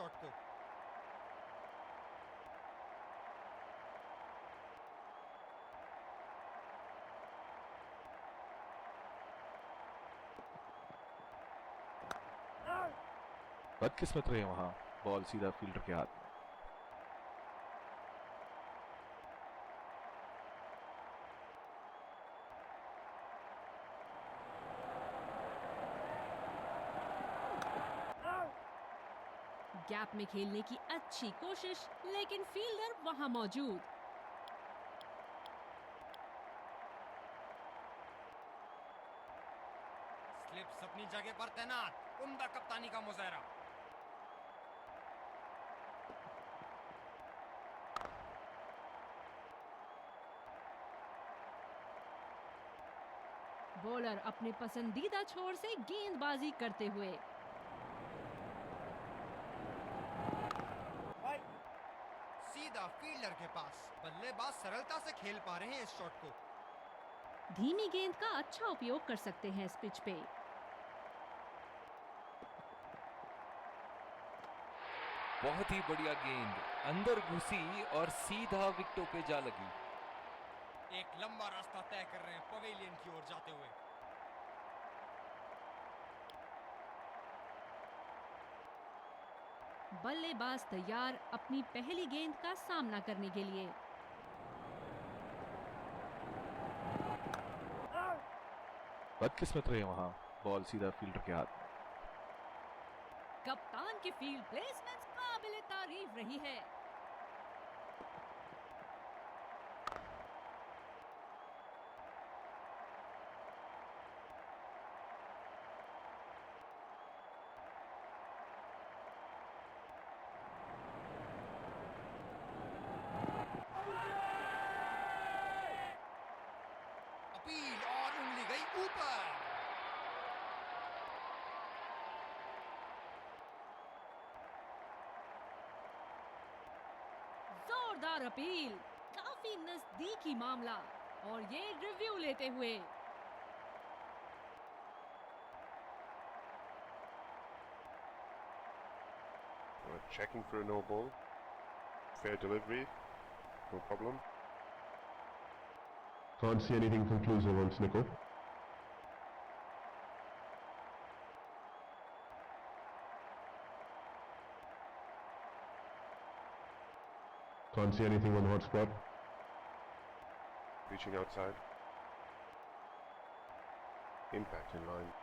Shot को। बदकिस्मत रहे वहां, बॉल सीधा फील्डर के हाथ में। गैप में खेलने की अच्छी कोशिश, लेकिन फील्डर वहां मौजूद। स्लिप्स अपनी जगह पर तैनात, उम्दा कप्तानी का मुजाहरा। बॉलर अपने पसंदीदा छोर से गेंदबाजी करते हुए। सीधा फील्डर के पास, बल्लेबाज सरलता से खेल पा रहे हैं इस शॉट को। धीमी गेंद का अच्छा उपयोग कर सकते हैं इस पिच पे। बहुत ही बढ़िया गेंद अंदर घुसी और सीधा विकेटों पे जा लगी। एक लंबा रास्ता तय कर रहे हैं पवेलियन की ओर जाते हुए। बल्लेबाज तैयार अपनी पहली गेंद का सामना करने के लिए। बदकिस्मत रहे वहां, बॉल सीधा फील्डर के हाथ में। कप्तान की फील्ड प्लेसमेंट काबिले तारीफ रही है। अपील और उंगली गई ऊपर। जोरदार अपील, काफी नजदीकी मामला, और ये रिव्यू लेते हुए। Checking for a no ball. Fair delivery. No problem. Can't see anything conclusive on Snickle. Can't see anything on hot spot. Reaching outside. Impact in line.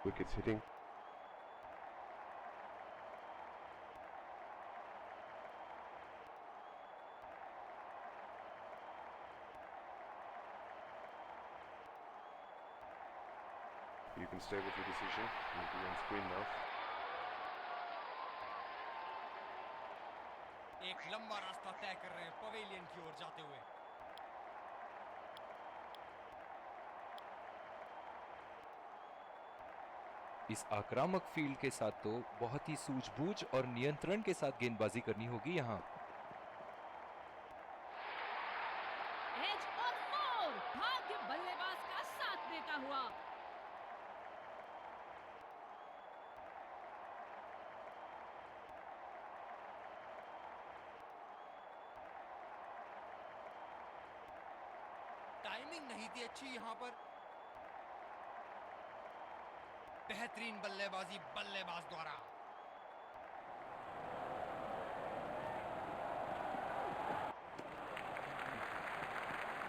Wickets hitting. You can stay with your decision. You'll be on screen now. एक लंबा रास्ता तय कर रहे हैं pavilion की ओर जाते हुए। इस आक्रामक फील्ड के साथ तो बहुत ही सूझबूझ और नियंत्रण के साथ गेंदबाजी करनी होगी यहां। एज और फोर, भाग्य बल्लेबाज का साथ देता हुआ। टाइमिंग नहीं थी अच्छी यहां पर। बेहतरीन बल्लेबाजी बल्लेबाज द्वारा।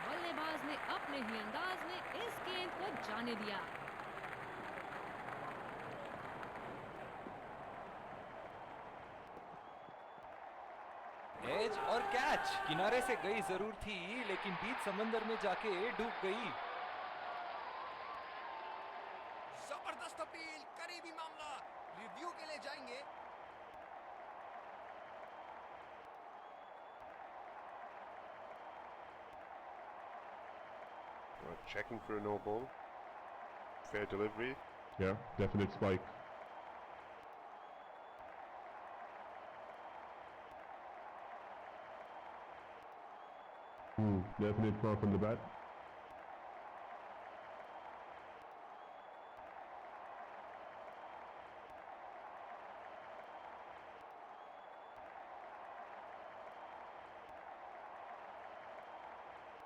बल्लेबाज ने अपने ही अंदाज में इस गेंद को जाने दिया। एज और कैच, किनारे से गई जरूर थी लेकिन बीच समंदर में जाके डूब गई। जबरदस्त अपील, करीबी मामला, रिव्यू के लिए जाएंगे। Checking for a no ball. Fair delivery. Yeah, definite spike. Definite mark on the bat.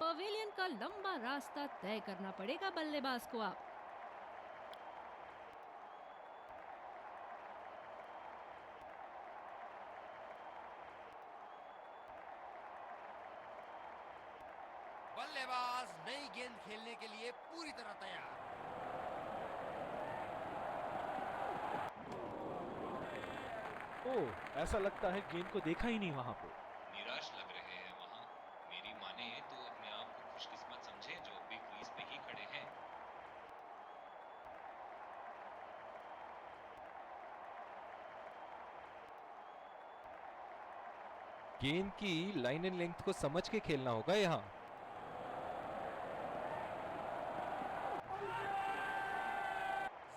Pavilion का लंबा रास्ता तय करना पड़ेगा बल्लेबाज को अब। बल्लेबाज नई गेंद खेलने के लिए पूरी तरह तैयार। ओह, ऐसा लगता है गेंद को देखा ही नहीं वहां पे। निराश लग रहे हैं वहां। मेरी माने तो अपने आप को खुशकिस्मत समझे जो अभी क्रीज पे ही खड़े हैं। गेंद की लाइन एंड लेंथ को समझ के खेलना होगा यहाँ।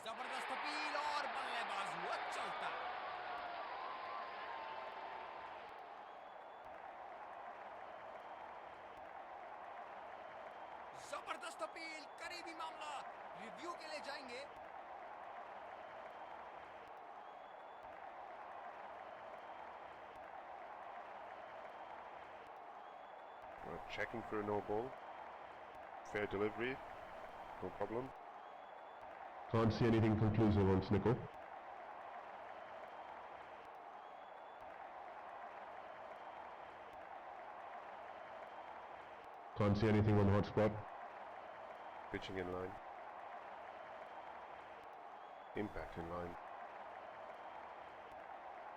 जबरदस्त अपील और बल्लेबाज हुआ चलता। जबरदस्त अपील, करीबी मामला, रिव्यू के लिए जाएंगे। We're checking for a no ball. Fair delivery, no problem. Can't see anything conclusive on Snickle. Can't see anything on hotspot. Pitching in line. Impact in line.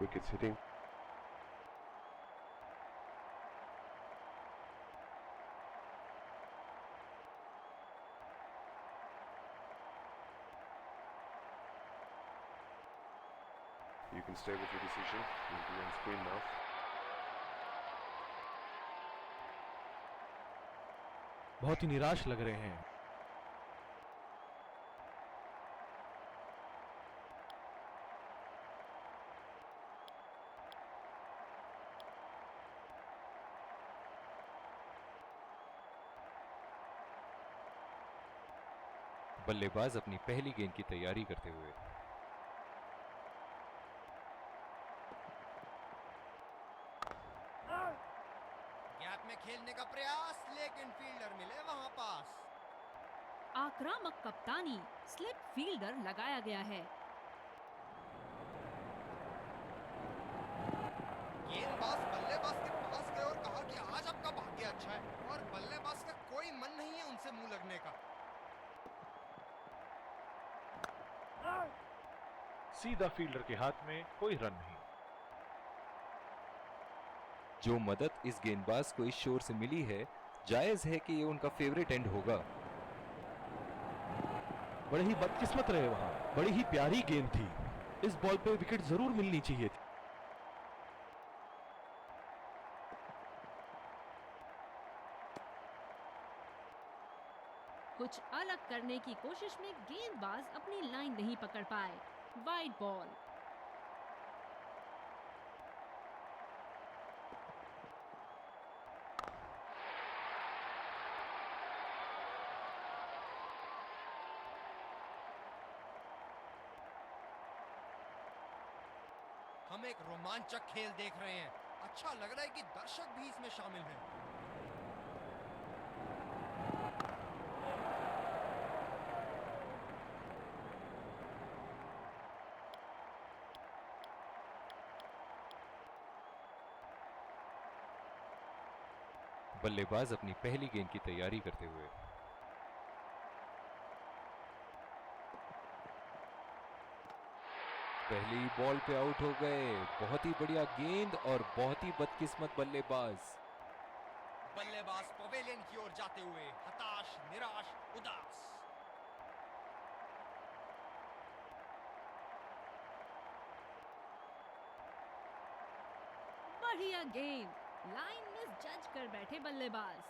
Wickets hitting. You can stay with your decision. You'll be on screen now. बहुत ही निराश लग रहे हैं। बल्लेबाज अपनी पहली गेंद की तैयारी करते हुए। गैप में खेलने का प्रयास, लेकिन फील्डर मिले वहां पास। आक्रामक कप्तानी, स्लिप फील्डर लगाया गया है। गेंदबाज बल्लेबाज के पास गए और कहा कि आज आपका भाग्य अच्छा है, और बल्लेबाज का कोई मन नहीं है उनसे मुंह लगने का। सीधा फील्डर के हाथ में, कोई रन नहीं। जो मदद इस गेंदबाज को इस शोर से मिली है, जायज है कि ये उनका फेवरेट एंड होगा। बड़े ही बदकिस्मत रहे वहां, बड़ी ही प्यारी गेंद थी। इस बॉल पे विकेट जरूर मिलनी चाहिए थी। कुछ अलग करने की कोशिश में गेंदबाज अपनी लाइन नहीं पकड़ पाए। Wide ball. हम एक रोमांचक खेल देख रहे हैं। अच्छा लग रहा है कि दर्शक भी इसमें शामिल हैं। बल्लेबाज अपनी पहली गेंद की तैयारी करते हुए। पहली बॉल पे आउट हो गए। बहुत ही बढ़िया गेंद और बहुत ही बदकिस्मत बल्लेबाज। बल्लेबाज पवेलियन की ओर जाते हुए हताश, निराश, उदास। बढ़िया गेंद, लाइन मिस जज कर बैठे बल्लेबाज।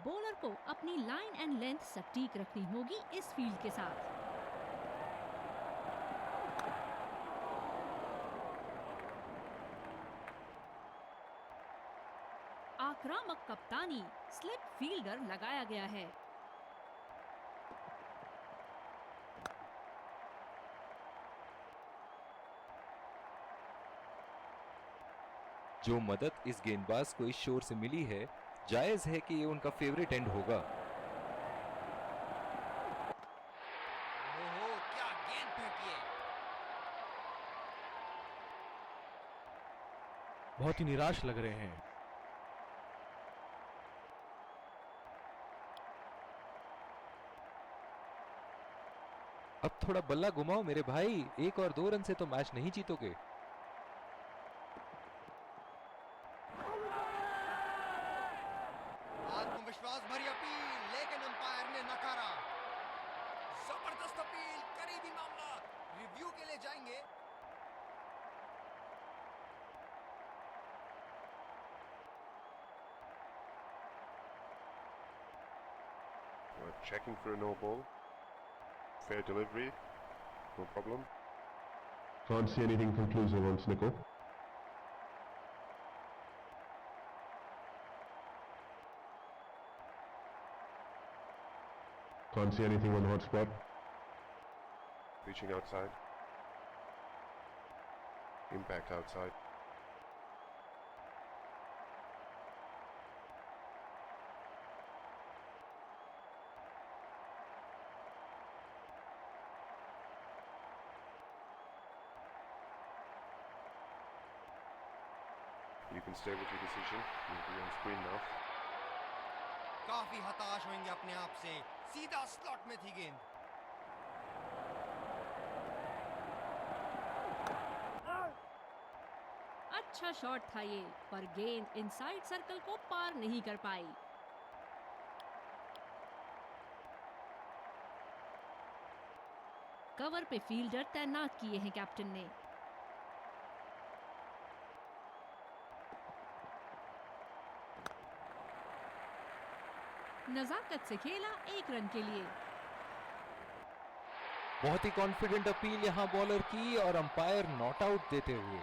बॉलर को अपनी लाइन एंड लेंथ सटीक रखनी होगी इस फील्ड के साथ। आक्रामक कप्तानी, स्लिप फील्डर लगाया गया है। जो मदद इस गेंदबाज को इस शोर से मिली है, जायज है कि ये उनका फेवरेट एंड होगा। ओहो, क्या गेंद फेंकी है। बहुत ही निराश लग रहे हैं। अब थोड़ा बल्ला घुमाओ मेरे भाई, 1 और 2 रन से तो मैच नहीं जीतोगे। आत्मविश्वास भरी अपील, लेकिन अंपायर ने नकारा। जबरदस्त अपील, करीबी मामला, रिव्यू के लिए जाएंगे। We're checking for a no ball. Fair delivery, no problem. Can't see anything conclusive on Snickle. Can't see anything on hot spot. Reaching outside. Impact outside. You can stay with your decision. You'll be on screen now. काफी हताश होंगे अपने आप से। सीधा slot में थी गेंद। अच्छा शॉट था ये, पर गेंद इनसाइड सर्कल को पार नहीं कर पाई। कवर पे फील्डर तैनात किए हैं कैप्टन ने। नजाकत से खेला 1 रन के लिए। बहुत ही कॉन्फिडेंट अपील यहां बॉलर की और अंपायर नॉट आउट देते हुए।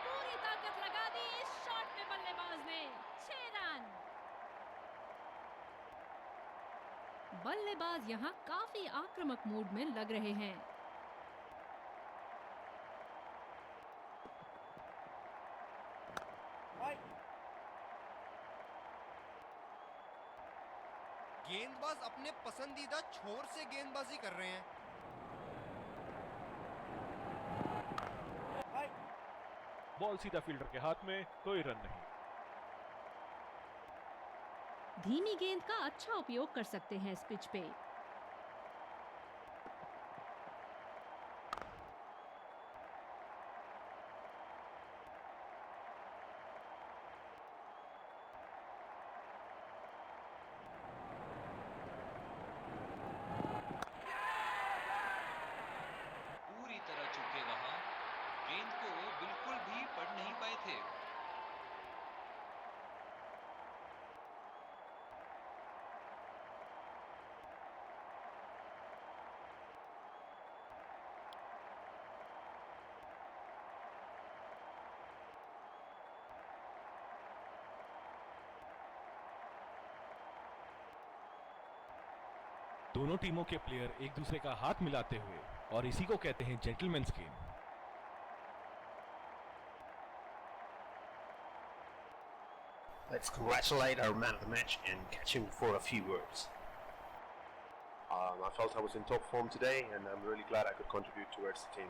पूरी ताकत लगा दी इस शॉट पे बल्लेबाज ने। 6 रन। बल्लेबाज यहां काफी आक्रामक मूड में लग रहे हैं। गेंदबाज अपने पसंदीदा छोर से गेंदबाजी कर रहे हैं। बॉल सीधा फील्डर के हाथ में, कोई रन नहीं। धीमी गेंद का अच्छा उपयोग कर सकते हैं इस पिच पे। पूरी तरह चुके वहां, गेंद को बिल्कुल भी पढ़ नहीं पाए थे। दोनों टीमों के प्लेयर एक दूसरे का हाथ मिलाते हुए, और इसी को कहते हैं gentleman's game. Let's congratulate our man of the match and catch him for a few words. I felt I was in top form today, and I'm really glad I could contribute towards the team.